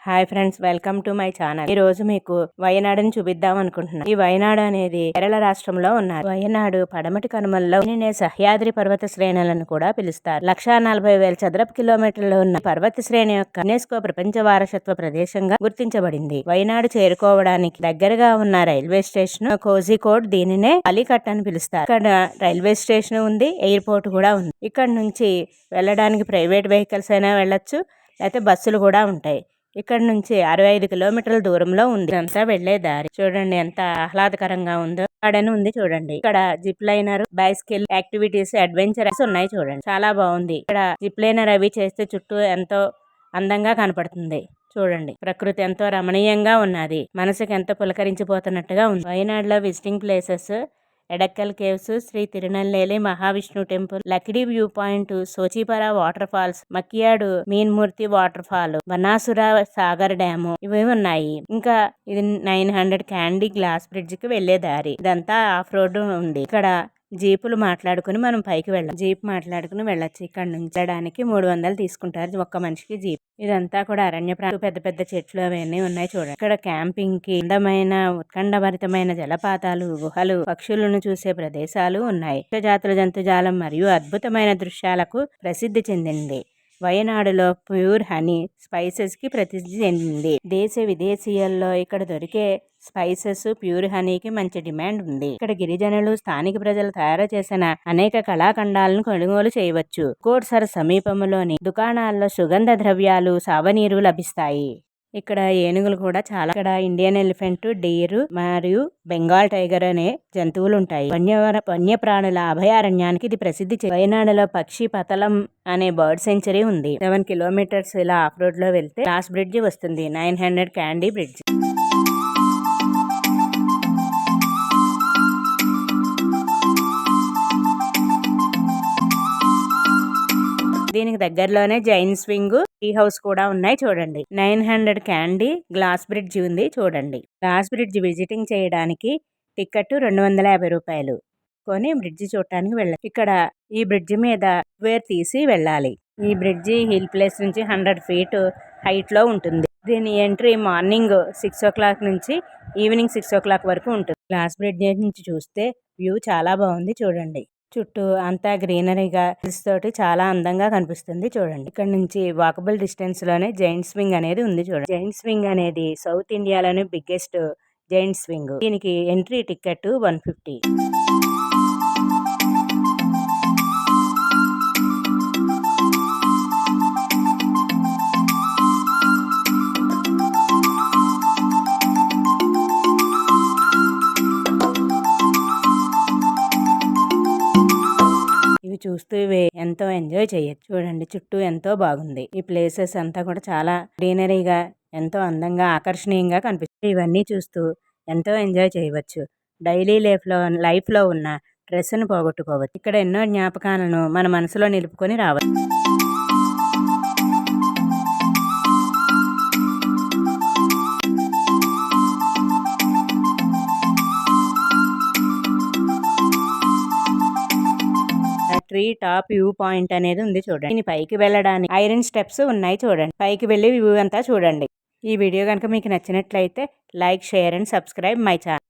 Hi friends, welcome to my channel. ఈ రోజు మీకు వయనాడుని చూపిద్దాం అనుకుంటున్నాను. ఈ వయనాడు అనేది కేరళ రాష్ట్రంలో ఉన్నది. వయనాడు పడమటి కనుమల్లో దీనినే సహ్యాద్రి పర్వత శ్రేణులను కూడా పిలుస్తారు. 1,40,000 చదరపు కిలోమీటర్లు ఉన్న పర్వత శ్రేణి యొక్క యునెస్కో ప్రపంచ వారసత్వ ప్రదేశంగా గుర్తించబడింది. వయనాడు చేరుకోవడానికి దగ్గరగా ఉన్న రైల్వే స్టేషన్ కోజికోడ్, దీనినే అలీకట్ అని పిలుస్తారు. ఇక్కడ రైల్వే స్టేషన్ ఉంది, ఎయిర్పోర్ట్ కూడా ఉంది. ఇక్కడ నుంచి వెళ్ళడానికి ప్రైవేట్ వెహికల్స్ అయినా వెళ్ళొచ్చు, లేకపోతే బస్సులు కూడా ఉంటాయి. ఇక్కడ నుంచి 65 కిలోమీటర్ల దూరంలో ఉంది. అంతా వెళ్లే దారి చూడండి ఎంత ఆహ్లాదకరంగా ఉందో. గార్డెన్ ఉంది చూడండి. ఇక్కడ zip liner, bicycle activities, adventures ఉన్నాయి చూడండి. చాలా బాగుంది. ఇక్కడ జిప్ లైనర్ అవి చేస్తే చుట్టూ ఎంతో అందంగా కనపడుతుంది. చూడండి, ప్రకృతి ఎంతో రమణీయంగా ఉన్నది. మనసుకు ఎంతో పులకరించిపోతున్నట్టుగా ఉంది. వయనాడులో visiting places Edakkal caves, Sri Thirunelli Mahavishnu temple, Lakkidi view point, Soochipara water falls, Makkiyad Meenmutty water fall, Banasura Sagar dam ఇవి ఉన్నాయి. ఇంకా ఇది 900 క్యాండీ గ్లాస్ బ్రిడ్జ్ కి వెళ్లే దారి. ఇదంతా ఆఫ్ రోడ్ ఉంది. ఇక్కడ జీపులు మాట్లాడుకుని మనం పైకి వెళ్ళాం. జీప్ మాట్లాడుకుని వెళ్ళొచ్చు. ఇక్కడ నుంచి వెళ్ళడానికి 300 తీసుకుంటారు ఒక్క మనిషికి జీప్. ఇదంతా కూడా అరణ్య ప్రాంతం, పెద్ద పెద్ద చెట్లు అవన్నీ ఉన్నాయి చూడండి. ఇక్కడ క్యాంపింగ్ కి అందమైన ఉత్కంఠభరితమైన జలపాతాలు, గుహలు, పక్షులను చూసే ప్రదేశాలు ఉన్నాయి. జాతుల జంతుజాలం మరియు అద్భుతమైన దృశ్యాలకు ప్రసిద్ధి చెందింది. వయనాడులో ప్యూర్ హనీ స్పైసెస్ కి ప్రసిద్ధి చెందింది. దేశ విదేశీయుల్లో ఇక్కడ దొరికే స్పైసెస్, ప్యూర్ హనీకి మంచి డిమాండ్ ఉంది. ఇక్కడ గిరిజనులు, స్థానిక ప్రజలు తయారు చేసిన అనేక కళాఖండాలను కొనుగోలు చేయవచ్చు. కోడ్సర్ సమీపంలోని దుకాణాల్లో సుగంధ ద్రవ్యాలు, సావనీరు లభిస్తాయి. ఇక్కడ ఏనుగులు కూడా చాలా. ఇక్కడ ఇండియన్ ఎలిఫెంట్, డీర్ మరియు బెంగాల్ టైగర్ అనే జంతువులు ఉంటాయి. వన్యప్రాణుల అభయారణ్యానికి ఇది ప్రసిద్ధి. వయనాడులో పక్షి పతలం అనే బర్డ్ సెంచరీ ఉంది. 7 కిలోమీటర్స్ ఇలా ఆఫ్ రోడ్ లో వెళ్తే గ్లాస్ బ్రిడ్జ్ వస్తుంది. 900 క్యాండీ బ్రిడ్జ్. దీనికి దగ్గరలోనే జైన్ స్వింగ్, టీ హౌస్ కూడా ఉన్నాయి చూడండి. 900 క్యాండీ గ్లాస్ బ్రిడ్జ్ ఉంది చూడండి. గ్లాస్ బ్రిడ్జ్ విజిటింగ్ చేయడానికి టికెట్ 250 రూపాయలు కొని బ్రిడ్జి చూడటానికి వెళ్ళాలి. ఇక్కడ ఈ బ్రిడ్జి మీద వేర్ తీసి వెళ్ళాలి. ఈ బ్రిడ్జి హిల్ ప్లేస్ నుంచి 100 ఫీట్ హైట్ లో ఉంటుంది. దీని ఎంట్రీ మార్నింగ్ 6 o'clock నుంచి ఈవినింగ్ 6 o'clock వరకు ఉంటుంది. గ్లాస్ బ్రిడ్జ్ నుంచి చూస్తే వ్యూ చాలా బాగుంది చూడండి. చుట్టూ అంతా గ్రీనరీగా తోటి చాలా అందంగా కనిపిస్తుంది చూడండి. ఇక్కడ నుంచి వాకబుల్ డిస్టెన్స్ లోనే జైంట్ స్వింగ్ అనేది ఉంది చూడండి. జైంట్ స్వింగ్ అనేది సౌత్ ఇండియాలోనే బిగ్గెస్ట్ జైంట్ స్వింగ్. దీనికి ఎంట్రీ టికెట్ 150. చూస్తూ ఎంతో ఎంజాయ్ చేయొచ్చు చూడండి. చుట్టూ ఎంతో బాగుంది. ఈ ప్లేసెస్ అంతా కూడా చాలా గ్రీనరీగా ఎంతో అందంగా ఆకర్షణీయంగా కనిపిస్తుంది. ఇవన్నీ చూస్తూ ఎంతో ఎంజాయ్ చేయవచ్చు. డైలీ లైఫ్ లో ఉన్న స్ట్రెస్ ను పోగొట్టుకోవచ్చు. ఇక్కడ ఎన్నో జ్ఞాపకాలను మన మనసులో నిలుపుకొని రావచ్చు. ట్రీ టాప్ వ్యూ పాయింట్ అనేది ఉంది చూడండి. దీని పైకి వెళ్ళడానికి ఐరన్ స్టెప్స్ ఉన్నాయి చూడండి. పైకి వెళ్ళి వ్యూ అంతా చూడండి. ఈ వీడియో కనుక మీకు నచ్చినట్లయితే like, share and subscribe my channel.